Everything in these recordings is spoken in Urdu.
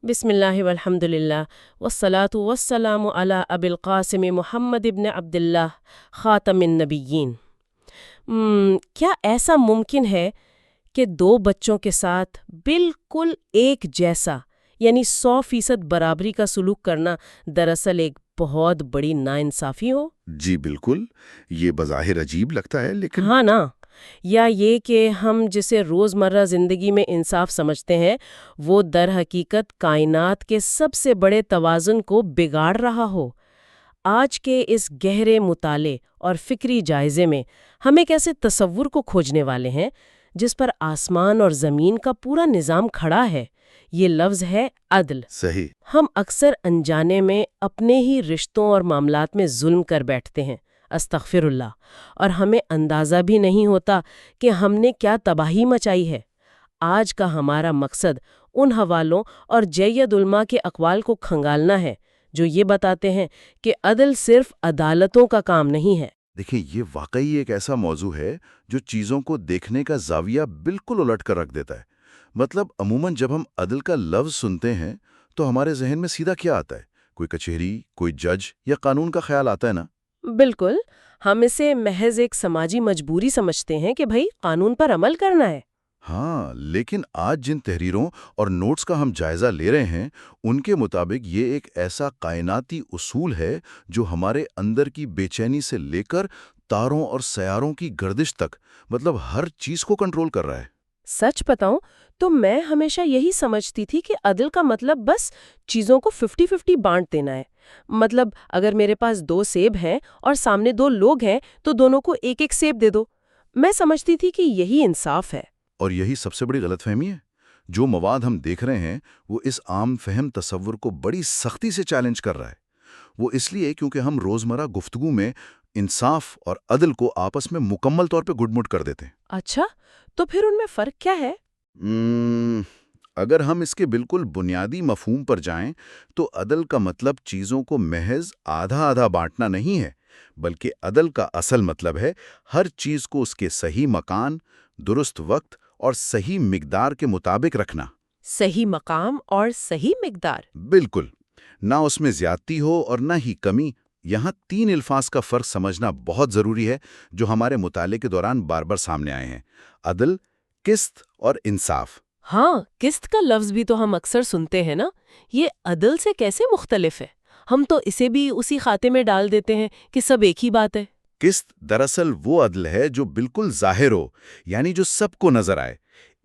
بسم اللہ والحمد للہ والصلاة والسلام علی ابی القاسم محمد ابن عبداللہ خاتم النبیین۔ کیا ایسا ممکن ہے کہ دو بچوں کے ساتھ بالکل ایک جیسا یعنی 100% برابری کا سلوک کرنا دراصل ایک بہت بڑی ناانصافی ہو؟ جی بالکل، یہ بظاہر عجیب لگتا ہے لیکن ہاں نا، یا یہ کہ ہم جسے روزمرہ زندگی میں انصاف سمجھتے ہیں وہ در حقیقت کائنات کے سب سے بڑے توازن کو بگاڑ رہا ہو۔ آج کے اس گہرے مطالعے اور فکری جائزے میں ہم ایک ایسے تصور کو کھوجنے والے ہیں جس پر آسمان اور زمین کا پورا نظام کھڑا ہے۔ یہ لفظ ہے عدل۔ صحیح۔ ہم اکثر انجانے میں اپنے ہی رشتوں اور معاملات میں ظلم کر بیٹھتے ہیں، استغفر اللہ، اور ہمیں اندازہ بھی نہیں ہوتا کہ ہم نے کیا تباہی مچائی ہے۔ آج کا ہمارا مقصد ان حوالوں اور جید علماء کے اقوال کو کھنگالنا ہے جو یہ بتاتے ہیں کہ عدل صرف عدالتوں کا کام نہیں ہے۔ دیکھیں، یہ واقعی ایک ایسا موضوع ہے جو چیزوں کو دیکھنے کا زاویہ بالکل الٹ کر رکھ دیتا ہے۔ مطلب عموماً جب ہم عدل کا لفظ سنتے ہیں تو ہمارے ذہن میں سیدھا کیا آتا ہے؟ کوئی کچہری، کوئی جج یا قانون کا خیال آتا ہے نا؟ بالکل، ہم اسے محض ایک سماجی مجبوری سمجھتے ہیں کہ بھئی قانون پر عمل کرنا ہے۔ ہاں، لیکن آج جن تحریروں اور نوٹس کا ہم جائزہ لے رہے ہیں ان کے مطابق یہ ایک ایسا کائناتی اصول ہے جو ہمارے اندر کی بے چینی سے لے کر تاروں اور سیاروں کی گردش تک، مطلب ہر چیز کو کنٹرول کر رہا ہے۔ سچ بتاؤں تو میں ہمیشہ یہی سمجھتی تھی کہ عدل کا مطلب بس چیزوں کو 50-50 بانٹ دینا ہے۔ مطلب اگر میرے پاس 2 سیب ہیں اور سامنے 2 لوگ ہیں تو دونوں کو ایک ایک سیب دے دو۔ میں سمجھتی تھی کہ یہی انصاف ہے۔ اور یہی سب سے بڑی غلط فہمی ہے۔ جو مواد ہم دیکھ رہے ہیں وہ اس عام فہم تصور کو بڑی سختی سے چیلنج کر رہا ہے۔ وہ اس لیے کیونکہ ہم روزمرہ گفتگو میں انصاف اور عدل کو آپس میں مکمل طور پہ گڈ مڈ کر دیتے ہیں۔ اچھا، تو پھر ان میں فرق کیا ہے؟ اگر ہم اس کے بالکل بنیادی مفہوم پر جائیں تو عدل کا مطلب چیزوں کو محض آدھا آدھا بانٹنا نہیں ہے، بلکہ عدل کا اصل مطلب ہے ہر چیز کو اس کے صحیح مکان، درست وقت اور صحیح مقدار کے مطابق رکھنا۔ صحیح مقام اور صحیح مقدار۔ بالکل، نہ اس میں زیادتی ہو اور نہ ہی کمی۔ یہاں 3 الفاظ کا فرق سمجھنا بہت ضروری ہے جو ہمارے مطالعے کے دوران بار بار سامنے آئے ہیں: عدل، قسط اور انصاف۔ ہاں، قسط کا لفظ بھی تو ہم اکثر سنتے ہیں نا، یہ عدل سے کیسے مختلف ہے؟ ہم تو اسے بھی اسی خاتے میں ڈال دیتے ہیں کہ سب ایک ہی بات ہے۔ قسط دراصل وہ عدل ہے جو بالکل ظاہر ہو، یعنی جو سب کو نظر آئے۔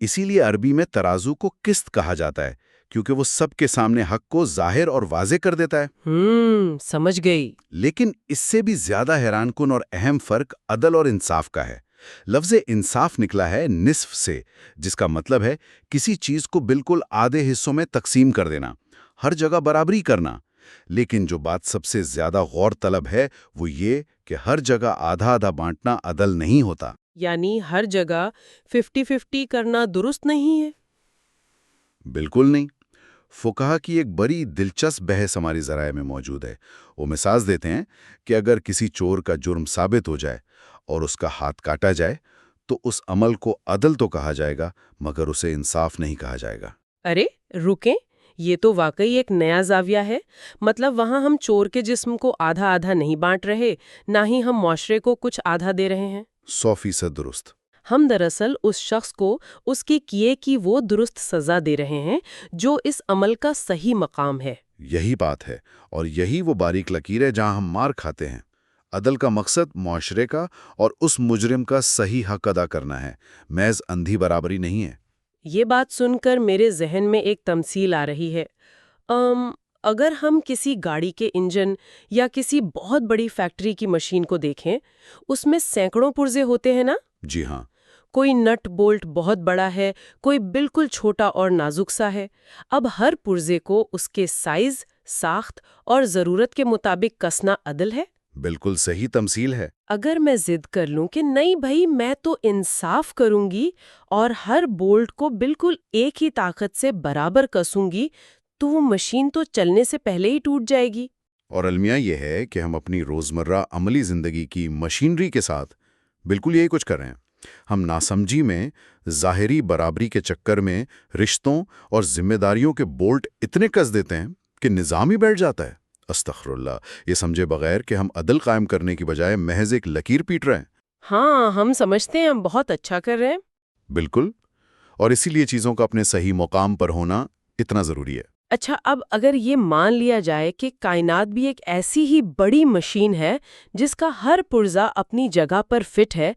اسی لیے عربی میں ترازو کو قسط کہا جاتا ہے، کیونکہ وہ سب کے سامنے حق کو ظاہر اور واضح کر دیتا ہے۔ سمجھ گئی۔ لیکن اس سے بھی زیادہ حیران کن اور اہم فرق عدل اور انصاف کا ہے۔ لفظ انصاف نکلا ہے نصف سے، جس کا مطلب ہے کسی چیز کو بالکل آدھے حصوں میں تقسیم کر دینا، ہر جگہ برابری کرنا۔ لیکن جو بات سب سے زیادہ غور طلب ہے وہ یہ کہ ہر جگہ آدھا آدھا بانٹنا عدل نہیں ہوتا۔ یعنی ہر جگہ 50-50 کرنا درست نہیں ہے؟ بالکل نہیں۔ فقہا کی ایک بڑی دلچسپ بحث ہماری ذرائع میں موجود ہے۔ وہ مثال دیتے ہیں کہ اگر کسی چور کا جرم ثابت ہو جائے اور اس کا ہاتھ کاٹا جائے تو اس عمل کو عدل تو کہا جائے گا، مگر اسے انصاف نہیں کہا جائے گا۔ ارے رکیں، یہ تو واقعی ایک نیا زاویہ ہے۔ مطلب وہاں ہم چور کے جسم کو آدھا آدھا نہیں بانٹ رہے، نہ ہی ہم معاشرے کو کچھ آدھا دے رہے ہیں۔ 100% درست۔ ہم دراصل اس شخص کو اس کے کیے کی وہ درست سزا دے رہے ہیں جو اس عمل کا صحیح مقام ہے۔ یہی بات ہے، اور یہی وہ باریک لکیر ہے جہاں ہم مار کھاتے ہیں۔ عدل کا مقصد معاشرے کا اور اس مجرم کا صحیح حق ادا کرنا ہے، محض اندھی برابری نہیں ہے۔ یہ بات سن کر میرے ذہن میں ایک تمثیل آ رہی ہے۔ اگر ہم کسی گاڑی کے انجن یا کسی بہت بڑی فیکٹری کی مشین کو دیکھیں، اس میں سینکڑوں پرزے ہوتے ہیں نا؟ جی ہاں۔ کوئی نٹ بولٹ بہت بڑا ہے، کوئی بالکل چھوٹا اور نازک سا ہے۔ اب ہر پرزے کو اس کے سائز، ساخت اور ضرورت کے مطابق کسنا عدل ہے؟ بالکل صحیح تمثیل ہے۔ اگر میں ضد کر لوں کہ نہیں بھائی میں تو انصاف کروں گی اور ہر بولٹ کو بالکل ایک ہی طاقت سے برابر کسوں گی، تو وہ مشین تو چلنے سے پہلے ہی ٹوٹ جائے گی۔ اور المیہ یہ ہے کہ ہم اپنی روزمرہ عملی زندگی کی مشینری کے ساتھ بالکل یہی کچھ کر رہے ہیں۔ ہم ناسمجھی میں ظاہری برابری کے چکر میں رشتوں اور ذمہ داریوں کے بولٹ اتنے کس دیتے ہیں کہ نظام ہی بیٹھ جاتا ہے۔ استغفر اللہ، یہ سمجھے بغیر کہ ہم عدل قائم کرنے کی بجائے محض ایک لکیر پیٹ رہے ہیں۔ ہاں، ہم سمجھتے ہیں ہم بہت اچھا کر رہے ہیں۔ بالکل، اور اسی لیے چیزوں کا اپنے صحیح مقام پر ہونا اتنا ضروری ہے۔ اچھا، اب اگر یہ مان لیا جائے کہ کائنات بھی ایک ایسی ہی بڑی مشین ہے جس کا ہر پرزہ اپنی جگہ پر فٹ ہے،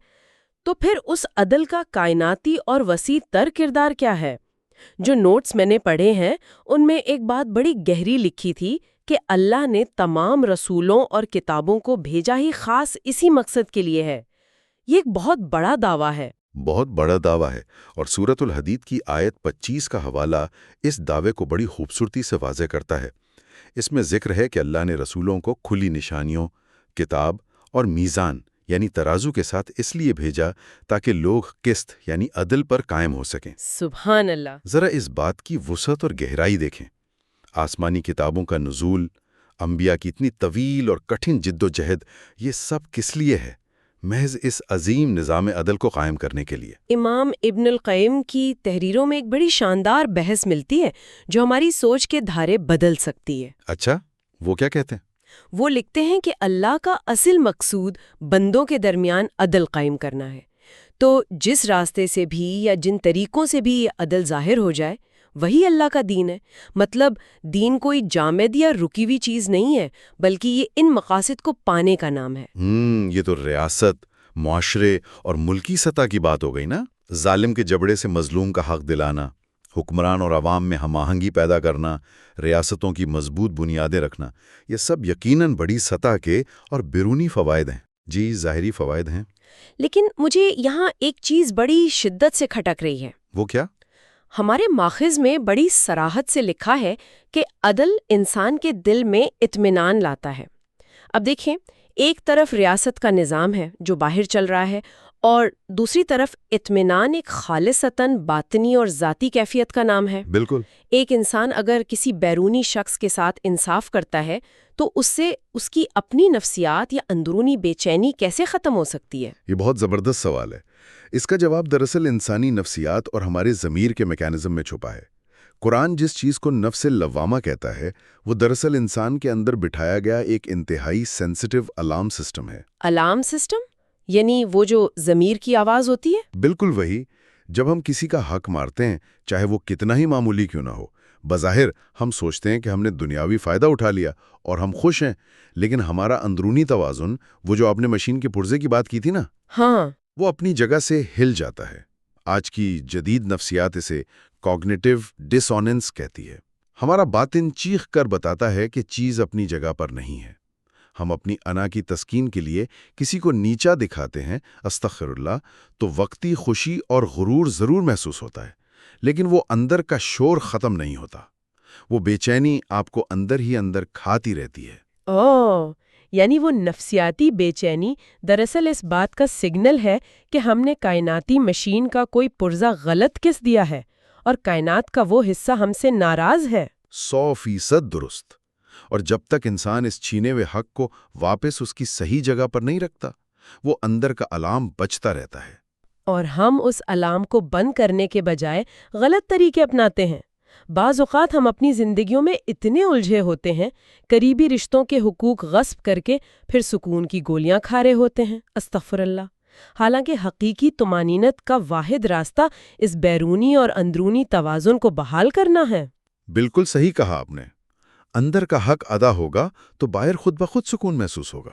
تو پھر اس عدل کا کائناتی اور وسیع تر کردار کیا ہے؟ جو نوٹس میں نے پڑھے ہیں ان میں ایک بات بڑی گہری لکھی تھی کہ اللہ نے تمام رسولوں اور کتابوں کو بھیجا ہی خاص اسی مقصد کے لیے ہے۔ یہ ایک بہت بڑا دعویٰ ہے۔ بہت بڑا دعویٰ ہے، اور سورۃ الحدید کی آیت 25 کا حوالہ اس دعوے کو بڑی خوبصورتی سے واضح کرتا ہے۔ اس میں ذکر ہے کہ اللہ نے رسولوں کو کھلی نشانیوں، کتاب اور میزان یعنی ترازو کے ساتھ اس لیے بھیجا تاکہ لوگ قسط یعنی عدل پر قائم ہو سکیں۔ سبحان اللہ! ذرا اس بات کی وسعت اور گہرائی دیکھیں۔ آسمانی کتابوں کا نزول، انبیاء کی اتنی طویل اور کٹھن جد و جہد، یہ سب کس لیے ہے؟ محض اس عظیم نظام عدل کو قائم کرنے کے لیے۔ امام ابن القیم کی تحریروں میں ایک بڑی شاندار بحث ملتی ہے جو ہماری سوچ کے دھارے بدل سکتی ہے۔ اچھا، وہ کیا کہتے ہیں؟ وہ لکھتے ہیں کہ اللہ کا اصل مقصود بندوں کے درمیان عدل قائم کرنا ہے، تو جس راستے سے بھی یا جن طریقوں سے بھی یہ عدل ظاہر ہو جائے وہی اللہ کا دین ہے۔ مطلب دین کوئی جامد یا رکی ہوئی چیز نہیں ہے، بلکہ یہ ان مقاصد کو پانے کا نام ہے۔ یہ تو ریاست، معاشرے اور ملکی سطح کی بات ہو گئی نا۔ ظالم کے جبڑے سے مظلوم کا حق دلانا، حکمران اور عوام میں ہم آہنگی پیدا کرنا، ریاستوں کی مضبوط بنیادیں رکھنا، یہ سب یقیناً بڑی سطح کے اور بیرونی فوائد ہیں۔ جی، ظاہری فوائد ہیں۔ لیکن مجھے یہاں ایک چیز بڑی شدت سے کھٹک رہی ہے۔ وہ کیا؟ ہمارے ماخذ میں بڑی صراحت سے لکھا ہے کہ عدل انسان کے دل میں اطمینان لاتا ہے۔ اب دیکھیں، ایک طرف ریاست کا نظام ہے جو باہر چل رہا ہے، اور دوسری طرف اطمینان ایک خالصتاً باطنی اور ذاتی کیفیت کا نام ہے۔ بالکل۔ ایک انسان اگر کسی بیرونی شخص کے ساتھ انصاف کرتا ہے تو اس سے اس کی اپنی نفسیات یا اندرونی بے چینی کیسے ختم ہو سکتی ہے؟ یہ بہت زبردست سوال ہے۔ اس کا جواب دراصل انسانی نفسیات اور ہمارے ضمیر کے میکانزم میں چھپا ہے۔ قرآن جس چیز کو نفس لوامہ کہتا ہے، وہ دراصل انسان کے اندر بٹھایا گیا ایک انتہائی سینسٹیو الارم سسٹم ہے۔ Alarm system? یعنی وہ جو ضمیر کی آواز ہوتی ہے؟ بالکل وہی۔ جب ہم کسی کا حق مارتے ہیں، چاہے وہ کتنا ہی معمولی کیوں نہ ہو، بظاہر ہم سوچتے ہیں کہ ہم نے دنیاوی فائدہ اٹھا لیا اور ہم خوش ہیں، لیکن ہمارا اندرونی توازن، وہ جو آپ نے مشین کے پرزے کی بات کی تھی نا، ہاں، وہ اپنی جگہ سے ہل جاتا ہے۔ آج کی جدید نفسیات اسے کوگنیٹیو ڈس آننس کہتی ہے۔ ہمارا باطن چیخ کر بتاتا ہے کہ چیز اپنی جگہ پر نہیں ہے۔ ہم اپنی انا کی تسکین کے لیے کسی کو نیچا دکھاتے ہیں، استغفر اللہ، تو وقتی خوشی اور غرور ضرور محسوس ہوتا ہے، لیکن وہ اندر کا شور ختم نہیں ہوتا۔ وہ بے چینی آپ کو اندر ہی اندر کھاتی رہتی ہے۔ یعنی وہ نفسیاتی بے چینی دراصل اس بات کا سگنل ہے کہ ہم نے کائناتی مشین کا کوئی پرزہ غلط کس دیا ہے اور کائنات کا وہ حصہ ہم سے ناراض ہے۔ 100% درست۔ اور جب تک انسان اس چھینے ہوئے حق کو واپس اس کی صحیح جگہ پر نہیں رکھتا، وہ اندر کا الارم بجتا رہتا ہے۔ اور ہم اس الارم کو بند کرنے کے بجائے غلط طریقے اپناتے ہیں۔ بعض اوقات ہم اپنی زندگیوں میں اتنے الجھے ہوتے ہیں، قریبی رشتوں کے حقوق غصب کر کے پھر سکون کی گولیاں کھا رہے ہوتے ہیں، استغفر اللہ۔ حالانکہ حقیقی طمانینت کا واحد راستہ اس بیرونی اور اندرونی توازن کو بحال کرنا ہے۔ بالکل صحیح کہا آپ نے۔ اندر کا حق ادا ہوگا تو باہر خود بخود سکون محسوس ہوگا۔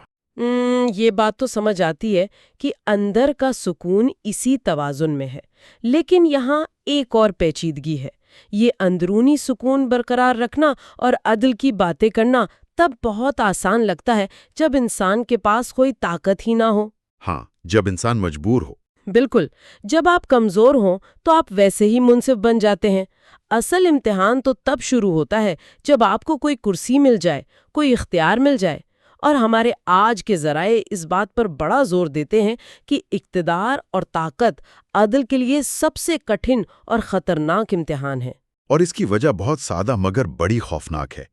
یہ بات تو سمجھ آتی ہے کہ اندر کا سکون اسی توازن میں ہے، لیکن یہاں ایک اور پیچیدگی ہے۔ یہ اندرونی سکون برقرار رکھنا اور عدل کی باتیں کرنا تب بہت آسان لگتا ہے جب انسان کے پاس کوئی طاقت ہی نہ ہو۔ ہاں، جب انسان مجبور ہو۔ بالکل، جب آپ کمزور ہوں تو آپ ویسے ہی منصف بن جاتے ہیں۔ اصل امتحان تو تب شروع ہوتا ہے جب آپ کو کوئی کرسی مل جائے، کوئی اختیار مل جائے۔ اور ہمارے آج کے ذرائع اس بات پر بڑا زور دیتے ہیں کہ اقتدار اور طاقت عدل کے لیے سب سے کٹھن اور خطرناک امتحان ہے۔ اور اس کی وجہ بہت سادہ مگر بڑی خوفناک ہے۔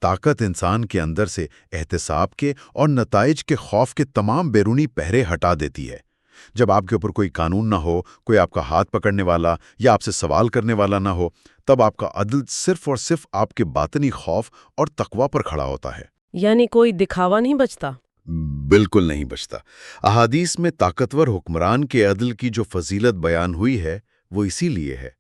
طاقت انسان کے اندر سے احتساب کے اور نتائج کے خوف کے تمام بیرونی پہرے ہٹا دیتی ہے۔ جب آپ کے اوپر کوئی قانون نہ ہو، کوئی آپ کا ہاتھ پکڑنے والا یا آپ سے سوال کرنے والا نہ ہو، تب آپ کا عدل صرف اور صرف آپ کے باطنی خوف اور تقوی پر کھڑا ہوتا ہے۔ یعنی کوئی دکھاوا نہیں بچتا؟ بالکل نہیں بچتا۔ احادیث میں طاقتور حکمران کے عدل کی جو فضیلت بیان ہوئی ہے وہ اسی لیے ہے۔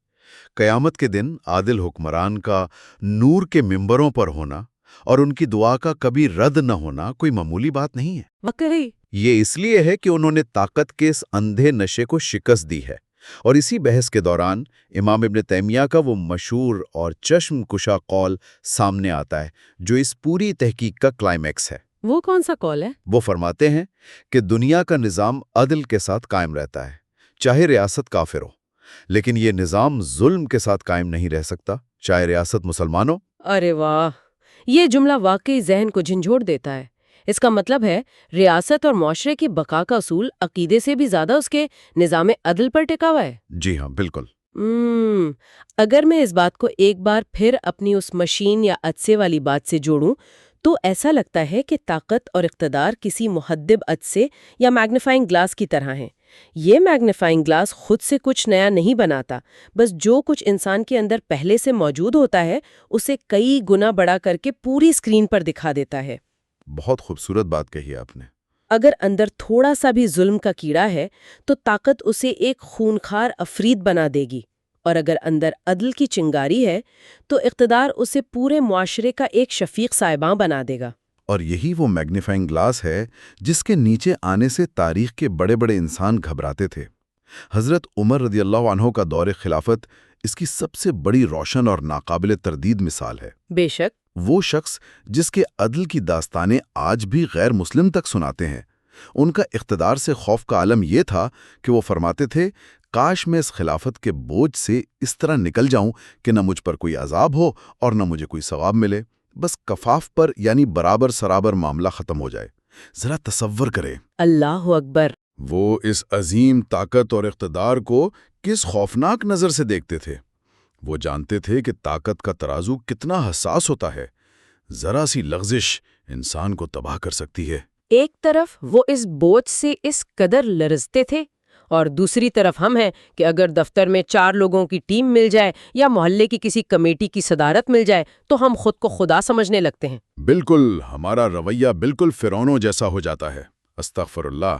قیامت کے دن عادل حکمران کا نور کے ممبروں پر ہونا اور ان کی دعا کا کبھی رد نہ ہونا کوئی معمولی بات نہیں ہے۔ واقعی؟ یہ اس لیے ہے کہ انہوں نے طاقت کے اس اندھے نشے کو شکست دی ہے، اور اسی بحث کے دوران امام ابن تیمیہ کا وہ مشہور اور چشم کشا قول سامنے آتا ہے جو اس پوری تحقیق کا کلائمیکس ہے۔ وہ کون سا قول ہے؟ وہ فرماتے ہیں کہ دنیا کا نظام عدل کے ساتھ قائم رہتا ہے، چاہے ریاست کافر ہو، لیکن یہ نظام ظلم کے ساتھ قائم نہیں رہ سکتا، چاہے ریاست مسلمان ہو۔ ارے واہ، یہ جملہ واقعی ذہن کو جھنجھوڑ دیتا ہے۔ اس کا مطلب ہے ریاست اور معاشرے کی بقا کا اصول عقیدے سے بھی زیادہ اس کے نظام عدل پر ٹکا ہوا ہے۔ جی ہاں، بالکل۔ اگر میں اس بات کو ایک بار پھر اپنی اس مشین یا عدسے والی بات سے جوڑوں تو ایسا لگتا ہے کہ طاقت اور اقتدار کسی محدب عدسے یا میگنیفائنگ گلاس کی طرح ہیں۔ یہ میگنیفائنگ گلاس خود سے کچھ نیا نہیں بناتا، بس جو کچھ انسان کے اندر پہلے سے موجود ہوتا ہے اسے کئی گنا بڑا کر کے پوری اسکرین پر دکھا دیتا ہے۔ بہت خوبصورت بات کہی آپ نے۔ اگر اندر تھوڑا سا بھی ظلم کا کیڑا ہے تو طاقت اسے ایک خونخوار افرید بنا دے گی، اور اگر اندر عدل کی چنگاری ہے تو اقتدار اسے پورے معاشرے کا ایک شفیق صاحباں بنا دے گا۔ اور یہی وہ میگنیفائنگ گلاس ہے جس کے نیچے آنے سے تاریخ کے بڑے بڑے انسان گھبراتے تھے۔ حضرت عمر رضی اللہ عنہ کا دور خلافت اس کی سب سے بڑی روشن اور ناقابل تردید مثال ہے۔ بے شک۔ وہ شخص جس کے عدل کی داستانیں آج بھی غیر مسلم تک سناتے ہیں، ان کا اقتدار سے خوف کا عالم یہ تھا کہ وہ فرماتے تھے، کاش میں اس خلافت کے بوجھ سے اس طرح نکل جاؤں کہ نہ مجھ پر کوئی عذاب ہو اور نہ مجھے کوئی ثواب ملے، بس کفاف پر یعنی برابر سرابر معاملہ ختم ہو جائے۔ ذرا تصور کرے، اللہ اکبر۔ وہ اس عظیم طاقت اور اقتدار کو کس خوفناک نظر سے دیکھتے تھے۔ وہ جانتے تھے کہ طاقت کا ترازو کتنا حساس ہوتا ہے، ذرا سی لغزش انسان کو تباہ کر سکتی ہے۔ ایک طرف وہ اس بوجھ سے اس قدر لرزتے تھے اور دوسری طرف ہم ہیں کہ اگر دفتر میں 4 لوگوں کی ٹیم مل جائے یا محلے کی کسی کمیٹی کی صدارت مل جائے تو ہم خود کو خدا سمجھنے لگتے ہیں۔ بالکل، ہمارا رویہ بالکل فرعونوں جیسا ہو جاتا ہے۔ استغفر اللہ،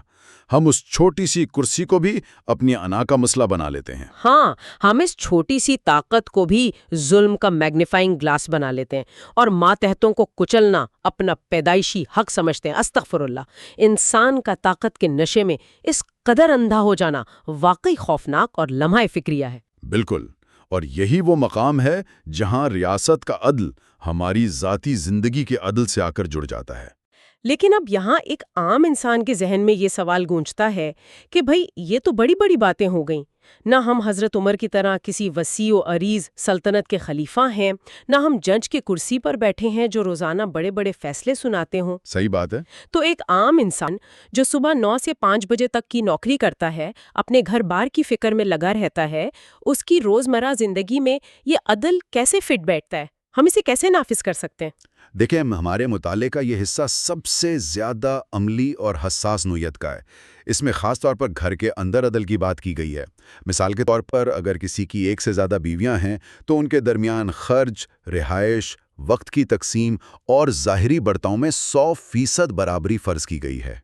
ہم اس چھوٹی سی کرسی کو بھی اپنی انا کا مسئلہ بنا لیتے ہیں۔ ہاں، ہم اس چھوٹی سی طاقت کو بھی ظلم کا میگنیفائنگ گلاس بنا لیتے ہیں اور ماتحتوں کو کچلنا اپنا پیدائشی حق سمجھتے ہیں۔ استغفر اللہ، انسان کا طاقت کے نشے میں اس قدر اندھا ہو جانا واقعی خوفناک اور لمحہ فکریہ ہے۔ بالکل، اور یہی وہ مقام ہے جہاں ریاست کا عدل ہماری ذاتی زندگی کے عدل سے آ کر جڑ جاتا ہے۔ لیکن اب یہاں ایک عام انسان کے ذہن میں یہ سوال گونجتا ہے کہ بھئی یہ تو بڑی بڑی باتیں ہو گئیں، نہ ہم حضرت عمر کی طرح کسی وسیع و عریض سلطنت کے خلیفہ ہیں، نہ ہم جج کی کرسی پر بیٹھے ہیں جو روزانہ بڑے بڑے فیصلے سناتے ہوں۔ صحیح بات ہے۔ تو ایک عام انسان جو صبح 9 سے 5 بجے تک کی نوکری کرتا ہے، اپنے گھر بار کی فکر میں لگا رہتا ہے، اس کی روزمرہ زندگی میں یہ عدل کیسے فٹ بیٹھتا ہے؟ ہم اسے کیسے نافذ کر سکتے ہیں؟ دیکھیں، ہمارے مطالعے کا یہ حصہ سب سے زیادہ عملی اور حساس نوعیت کا ہے۔ اس میں خاص طور پر گھر کے اندر عدل کی بات کی گئی ہے۔ مثال کے طور پر اگر کسی کی 1 سے زیادہ بیویاں ہیں تو ان کے درمیان خرچ، رہائش، وقت کی تقسیم اور ظاہری برتاؤ میں 100% برابری فرض کی گئی ہے۔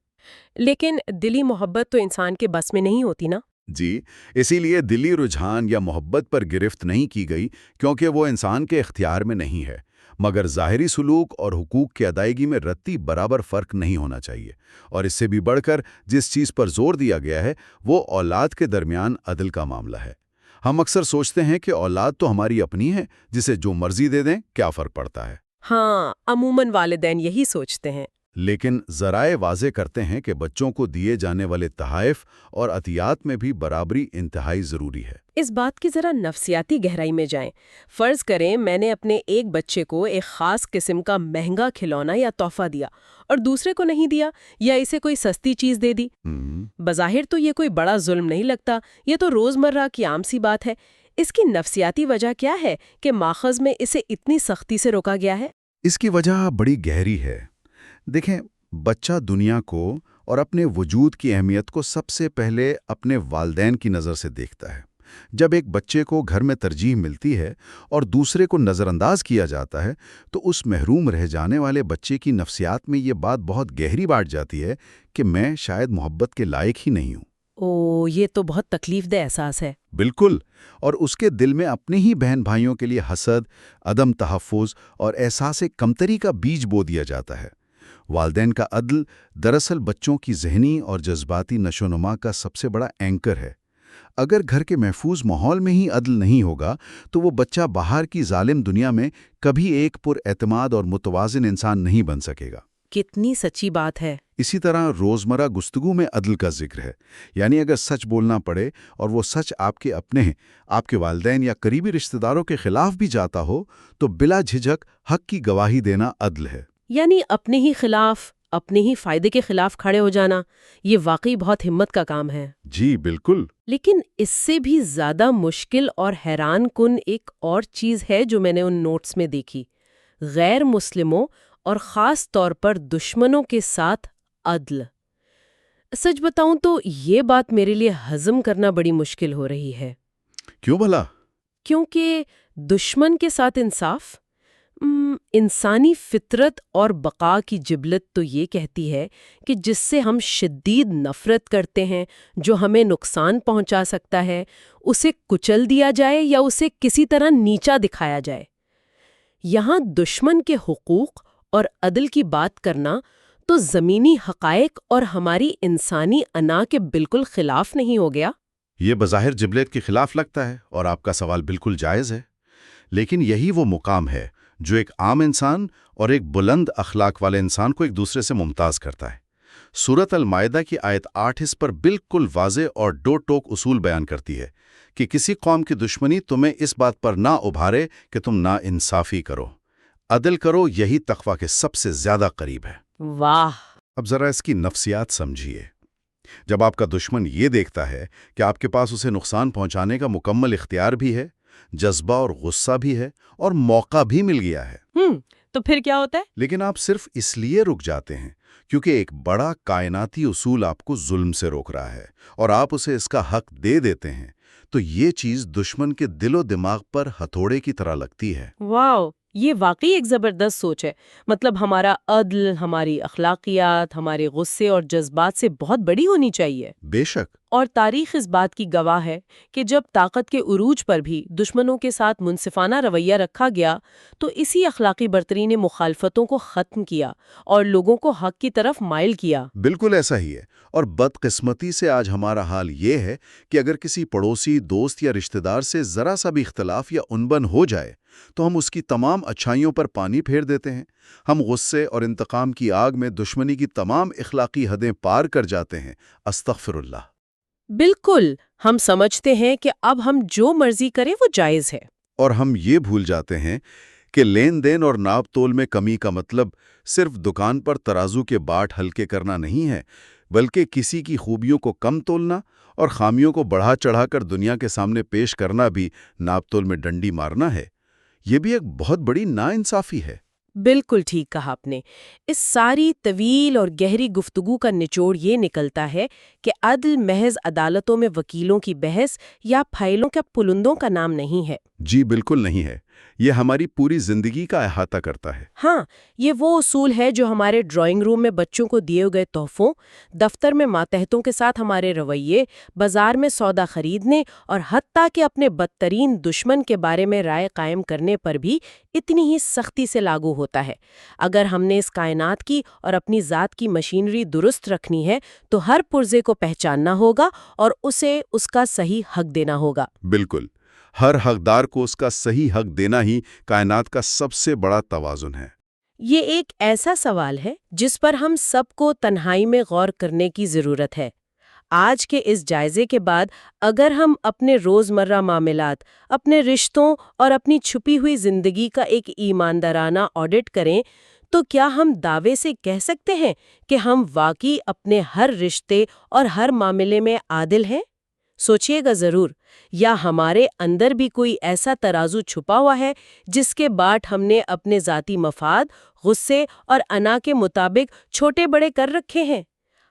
لیکن دلی محبت تو انسان کے بس میں نہیں ہوتی نا؟ جی، اسی لیے دلی رجحان یا محبت پر گرفت نہیں کی گئی کیونکہ وہ انسان کے اختیار میں نہیں ہے، مگر ظاہری سلوک اور حقوق کی ادائیگی میں رتی برابر فرق نہیں ہونا چاہیے۔ اور اس سے بھی بڑھ کر جس چیز پر زور دیا گیا ہے وہ اولاد کے درمیان عدل کا معاملہ ہے۔ ہم اکثر سوچتے ہیں کہ اولاد تو ہماری اپنی ہے، جسے جو مرضی دے دیں کیا فرق پڑتا ہے۔ ہاں، عموماً والدین یہی سوچتے ہیں۔ لیکن ذرائع واضح کرتے ہیں کہ بچوں کو دیے جانے والے تحائف اور عطیات میں بھی برابری انتہائی ضروری ہے۔ اس بات کی ذرا نفسیاتی گہرائی میں جائیں۔ فرض کریں میں نے اپنے ایک بچے کو ایک خاص قسم کا مہنگا کھلونا یا تحفہ دیا اور دوسرے کو نہیں دیا، یا اسے کوئی سستی چیز دے دی۔ بظاہر تو یہ کوئی بڑا ظلم نہیں لگتا، یہ تو روزمرہ کی عام سی بات ہے۔ اس کی نفسیاتی وجہ کیا ہے کہ ماخذ میں اسے اتنی سختی سے روکا گیا ہے؟ اس کی وجہ بڑی گہری ہے۔ دیکھیں، بچہ دنیا کو اور اپنے وجود کی اہمیت کو سب سے پہلے اپنے والدین کی نظر سے دیکھتا ہے۔ جب ایک بچے کو گھر میں ترجیح ملتی ہے اور دوسرے کو نظر انداز کیا جاتا ہے تو اس محروم رہ جانے والے بچے کی نفسیات میں یہ بات بہت گہری بانٹ جاتی ہے کہ میں شاید محبت کے لائق ہی نہیں ہوں۔ یہ تو بہت تکلیف دہ احساس ہے۔ بالکل، اور اس کے دل میں اپنے ہی بہن بھائیوں کے لیے حسد، عدم تحفظ اور احساس کمتری کا بیج بو دیا جاتا ہے۔ والدین کا عدل دراصل بچوں کی ذہنی اور جذباتی نشوونما کا سب سے بڑا اینکر ہے۔ اگر گھر کے محفوظ ماحول میں ہی عدل نہیں ہوگا تو وہ بچہ باہر کی ظالم دنیا میں کبھی ایک پر اعتماد اور متوازن انسان نہیں بن سکے گا۔ کتنی سچی بات ہے۔ اسی طرح روزمرہ گفتگو میں عدل کا ذکر ہے، یعنی اگر سچ بولنا پڑے اور وہ سچ آپ کے اپنے ہیں، آپ کے والدین یا قریبی رشتہ داروں کے خلاف بھی جاتا ہو تو بلا جھجک حق کی گواہی دینا عدل ہے۔ یعنی اپنے ہی خلاف، اپنے ہی فائدے کے خلاف کھڑے ہو جانا، یہ واقعی بہت ہمت کا کام ہے۔ جی بالکل۔ لیکن اس سے بھی زیادہ مشکل اور حیران کن ایک اور چیز ہے جو میں نے ان نوٹس میں دیکھی: غیر مسلموں اور خاص طور پر دشمنوں کے ساتھ عدل۔ سچ بتاؤں تو یہ بات میرے لیے ہضم کرنا بڑی مشکل ہو رہی ہے۔ کیوں بھلا؟ کیونکہ دشمن کے ساتھ انصاف، انسانی فطرت اور بقا کی جبلت تو یہ کہتی ہے کہ جس سے ہم شدید نفرت کرتے ہیں، جو ہمیں نقصان پہنچا سکتا ہے، اسے کچل دیا جائے یا اسے کسی طرح نیچا دکھایا جائے۔ یہاں دشمن کے حقوق اور عدل کی بات کرنا تو زمینی حقائق اور ہماری انسانی انا کے بالکل خلاف نہیں ہو گیا؟ یہ بظاہر جبلیت کے خلاف لگتا ہے اور آپ کا سوال بالکل جائز ہے، لیکن یہی وہ مقام ہے جو ایک عام انسان اور ایک بلند اخلاق والے انسان کو ایک دوسرے سے ممتاز کرتا ہے۔ سورۃ المائدہ کی آیت 8 اس پر بالکل واضح اور ڈو ٹوک اصول بیان کرتی ہے کہ کسی قوم کی دشمنی تمہیں اس بات پر نہ ابھارے کہ تم نا انصافی کرو، عدل کرو، یہی تقویٰ کے سب سے زیادہ قریب ہے۔ واہ! اب ذرا اس کی نفسیات سمجھیے۔ جب آپ کا دشمن یہ دیکھتا ہے کہ آپ کے پاس اسے نقصان پہنچانے کا مکمل اختیار بھی ہے، جذبہ اور غصہ بھی ہے اور موقع بھی مل گیا ہے، تو پھر کیا ہوتا ہے؟ لیکن آپ صرف اس لیے رک جاتے ہیں کیونکہ ایک بڑا کائناتی اصول آپ کو ظلم سے روک رہا ہے اور آپ اسے اس کا حق دے دیتے ہیں، تو یہ چیز دشمن کے دل و دماغ پر ہتھوڑے کی طرح لگتی ہے۔ واو! یہ واقعی ایک زبردست سوچ ہے۔ مطلب ہمارا عدل، ہماری اخلاقیات، ہمارے غصے اور جذبات سے بہت بڑی ہونی چاہیے۔ بے شک۔ اور تاریخ اس بات کی گواہ ہے کہ جب طاقت کے عروج پر بھی دشمنوں کے ساتھ منصفانہ رویہ رکھا گیا تو اسی اخلاقی برتری نے مخالفتوں کو ختم کیا اور لوگوں کو حق کی طرف مائل کیا۔ بالکل ایسا ہی ہے، اور بدقسمتی سے آج ہمارا حال یہ ہے کہ اگر کسی پڑوسی، دوست یا رشتہ دار سے ذرا سا بھی اختلاف یا انبن ہو جائے تو ہم اس کی تمام اچھائیوں پر پانی پھیر دیتے ہیں۔ ہم غصے اور انتقام کی آگ میں دشمنی کی تمام اخلاقی حدیں پار کر جاتے ہیں۔ استغفر اللہ۔ بالکل، ہم سمجھتے ہیں کہ اب ہم جو مرضی کریں وہ جائز ہے۔ اور ہم یہ بھول جاتے ہیں کہ لین دین اور ناپ تول میں کمی کا مطلب صرف دکان پر ترازو کے باٹ ہلکے کرنا نہیں ہے، بلکہ کسی کی خوبیوں کو کم تولنا اور خامیوں کو بڑھا چڑھا کر دنیا کے سامنے پیش کرنا بھی ناپ تول میں ڈنڈی مارنا ہے۔ یہ بھی ایک بہت بڑی ناانصافی ہے۔ بالکل ٹھیک کہا آپ نے۔ اس ساری طویل اور گہری گفتگو کا نچوڑ یہ نکلتا ہے کہ عدل محض عدالتوں میں وکیلوں کی بحث یا پھائلوں کے پلندوں کا نام نہیں ہے۔ جی بالکل نہیں ہے، یہ ہماری پوری زندگی کا احاطہ کرتا ہے۔ ہاں، یہ وہ اصول ہے جو ہمارے ڈرائنگ روم میں بچوں کو دیے گئے تحفوں، دفتر میں ماتحتوں کے ساتھ ہمارے رویے، بازار میں سودا خریدنے اور حتیٰ کہ اپنے بدترین دشمن کے بارے میں رائے قائم کرنے پر بھی اتنی ہی سختی سے لاگو ہوتا ہے۔ اگر ہم نے اس کائنات کی اور اپنی ذات کی مشینری درست رکھنی ہے تو ہر پرزے کو پہچاننا ہوگا اور اسے اس کا صحیح حق دینا ہوگا۔ بالکل، ہر حقدار کو اس کا صحیح حق دینا ہی کائنات کا سب سے بڑا توازن ہے۔ یہ ایک ایسا سوال ہے جس پر ہم سب کو تنہائی میں غور کرنے کی ضرورت ہے۔ آج کے اس جائزے کے بعد اگر ہم اپنے روزمرہ معاملات، اپنے رشتوں اور اپنی چھپی ہوئی زندگی کا ایک ایماندارانہ آڈٹ کریں تو کیا ہم دعوے سے کہہ سکتے ہیں کہ ہم واقعی اپنے ہر رشتے اور ہر معاملے میں عادل ہیں؟ سوچئے گا ضرور، یا ہمارے اندر بھی کوئی ایسا ترازو چھپا ہوا ہے جس کے باٹ ہم نے اپنے ذاتی مفاد، غصے اور انا کے مطابق چھوٹے بڑے کر رکھے ہیں۔